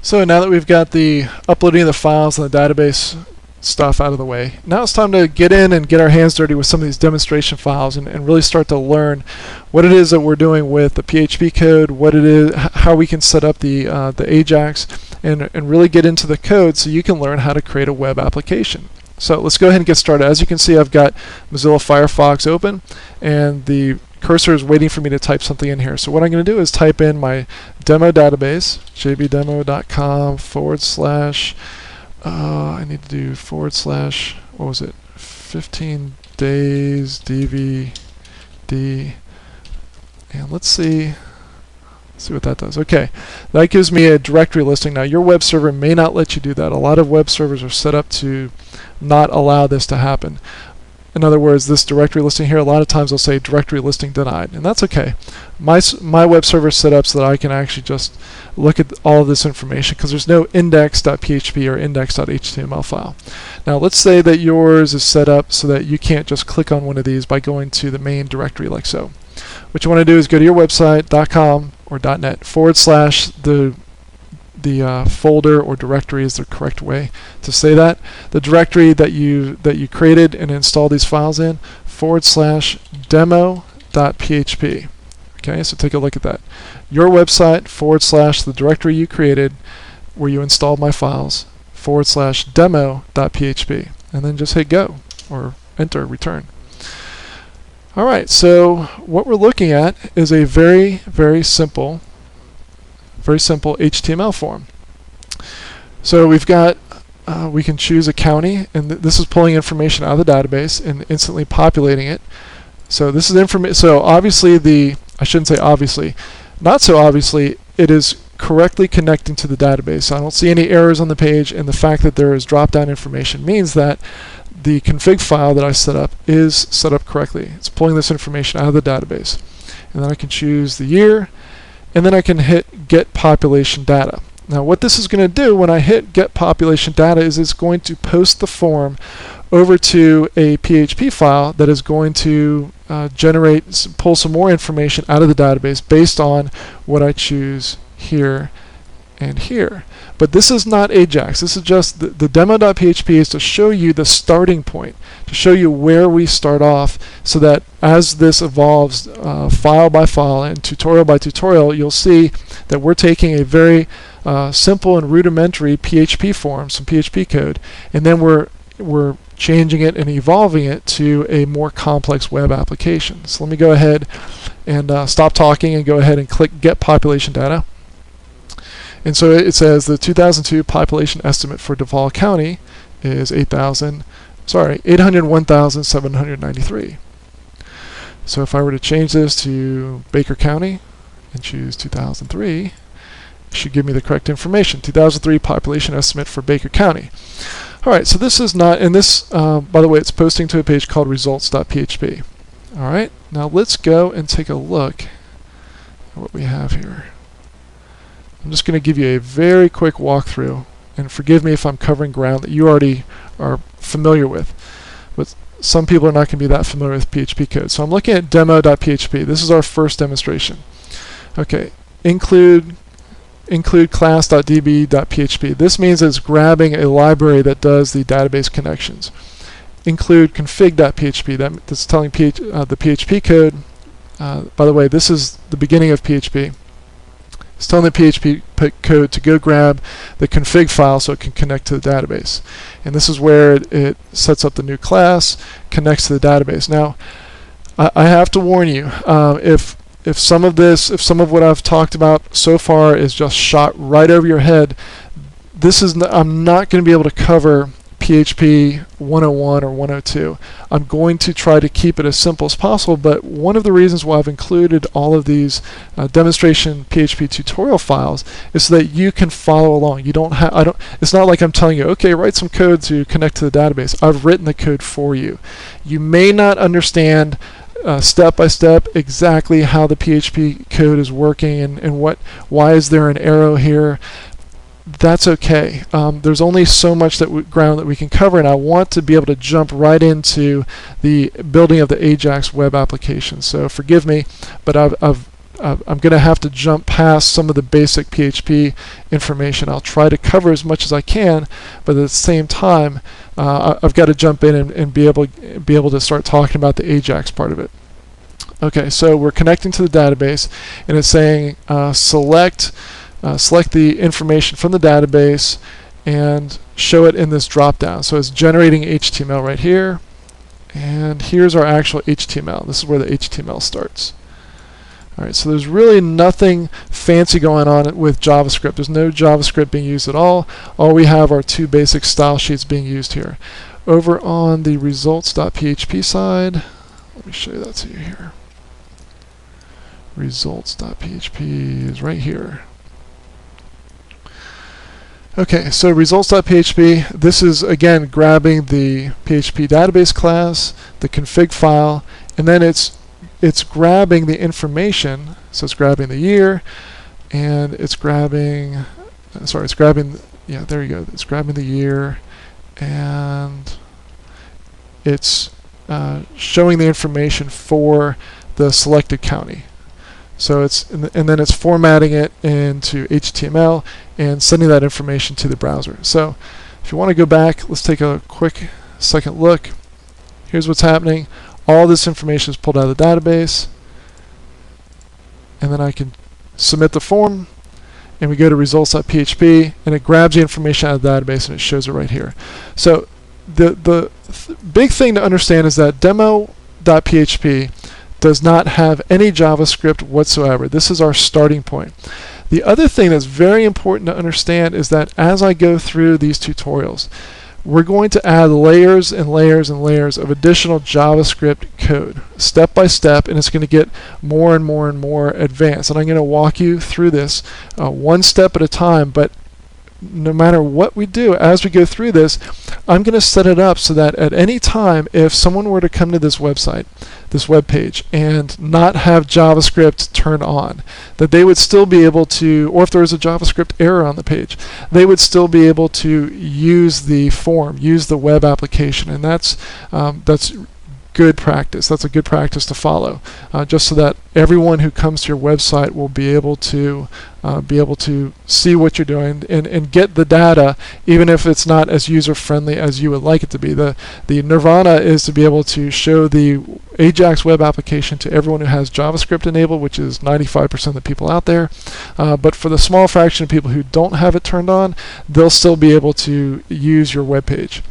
So now that we've got the uploading of the files and the database stuff out of the way, now it's time to get in and get our hands dirty with some of these demonstration files and really start to learn what it is that we're doing with the PHP code, what it is, how we can set up the Ajax, and really get into the code so you can learn how to create a web application. So let's go ahead and get started. As you can see, I've got Mozilla Firefox open, and the cursor is waiting for me to type something in here. So what I'm going to do is type in my demo database, jbdemo.com / I need to do / what was it, 15 days DVD, and let's see what that does. Okay, that gives me a directory listing. Now your web server may not let you do that. A lot of web servers are set up to not allow this to happen. In other words, this directory listing here, a lot of times they'll say directory listing denied, and that's okay. My web server is set up so that I can actually just look at all of this information because there's no index.php or index.html file. Now let's say that yours is set up so that you can't just click on one of these by going to the main directory like so. What you want to do is go to your website, .com or .net / the folder or directory is the correct way to say that. The directory that you created and installed these files in / demo.php. Okay, so take a look at that. Your website / the directory you created where you installed my files / demo.php, and then just hit go or enter, return. Alright, so what we're looking at is a very simple HTML form. So we've got, we can choose a county, and this is pulling information out of the database and instantly populating it. So this is information. So obviously I shouldn't say obviously, not so obviously, it is correctly connecting to the database. I don't see any errors on the page, and the fact that there is drop-down information means that the config file that I set up is set up correctly. It's pulling this information out of the database. And then I can choose the year, and then I can hit get population data. Now what this is going to do when I hit get population data is it's going to post the form over to a PHP file that is going to pull some more information out of the database based on what I choose here and here. But this is not Ajax. This is just the demo.php is to show you the starting point, to show you where we start off, so that as this evolves file by file and tutorial by tutorial, you'll see that we're taking a very simple and rudimentary PHP form, some PHP code, and then we're changing it and evolving it to a more complex web application. So let me go ahead and stop talking and go ahead and click get population data. And so it says the 2002 population estimate for Duval County is 801,793. So if I were to change this to Baker County and choose 2003, it should give me the correct information. 2003 population estimate for Baker County. Alright, so this is not, and this, by the way, it's posting to a page called results.php. Alright, now let's go and take a look at what we have here. I'm just going to give you a very quick walkthrough, and forgive me if I'm covering ground that you already are familiar with, but some people are not going to be that familiar with PHP code. So I'm looking at demo.php. This is our first demonstration. Okay, include class.db.php. This means it's grabbing a library that does the database connections. Include config.php. That's telling the PHP code. By the way, this is the beginning of PHP. It's telling the PHP code to go grab the config file so it can connect to the database. And this is where it sets up the new class, connects to the database. Now, I have to warn you, if some of what I've talked about so far is just shot right over your head, I'm not going to be able to cover PHP 101 or 102. I'm going to try to keep it as simple as possible, but one of the reasons why I've included all of these demonstration PHP tutorial files is so that you can follow along. It's not like I'm telling you, okay, write some code to connect to the database. I've written the code for you. You may not understand step by step exactly how the PHP code is working and why is there an arrow here. That's okay. There's only so much ground that we can cover, and I want to be able to jump right into the building of the Ajax web application. So forgive me, but I've I'm going to have to jump past some of the basic PHP information. I'll try to cover as much as I can, but at the same time, I've got to jump in and be able to start talking about the Ajax part of it. Okay, so we're connecting to the database, and it's saying select the information from the database and show it in this drop-down. So it's generating HTML right here, and here's our actual HTML. This is where the HTML starts. All right, so there's really nothing fancy going on with JavaScript. There's no JavaScript being used at all. All we have are two basic style sheets being used here. Over on the results.php side, let me show you that to you here. Results.php is right here. Okay, so results.php, this is again grabbing the PHP database class, the config file, and then it's grabbing the information. So it's grabbing the year, and it's grabbing, yeah, there you go. It's grabbing the year, and it's showing the information for the selected county. So and then it's formatting it into HTML and sending that information to the browser. So if you want to go back, let's take a quick second look. Here's what's happening. All this information is pulled out of the database, and then I can submit the form, and we go to results.php, and it grabs the information out of the database and it shows it right here. So the big thing to understand is that demo.php does not have any JavaScript whatsoever. This is our starting point. The other thing that's very important to understand is that as I go through these tutorials, we're going to add layers and layers and layers of additional JavaScript code, step by step, and it's going to get more and more and more advanced. And I'm going to walk you through this one step at a time, but no matter what we do as we go through this, I'm going to set it up so that at any time, if someone were to come to this website, this web page, and not have JavaScript turned on, that they would still be able to, or if there was a JavaScript error on the page, they would still be able to use the form, use the web application, and that's good practice. That's a good practice to follow, just so that everyone who comes to your website will be able to see what you're doing and get the data, even if it's not as user-friendly as you would like it to be. The nirvana is to be able to show the Ajax web application to everyone who has JavaScript enabled, which is 95% of the people out there. But for the small fraction of people who don't have it turned on, they'll still be able to use your web page.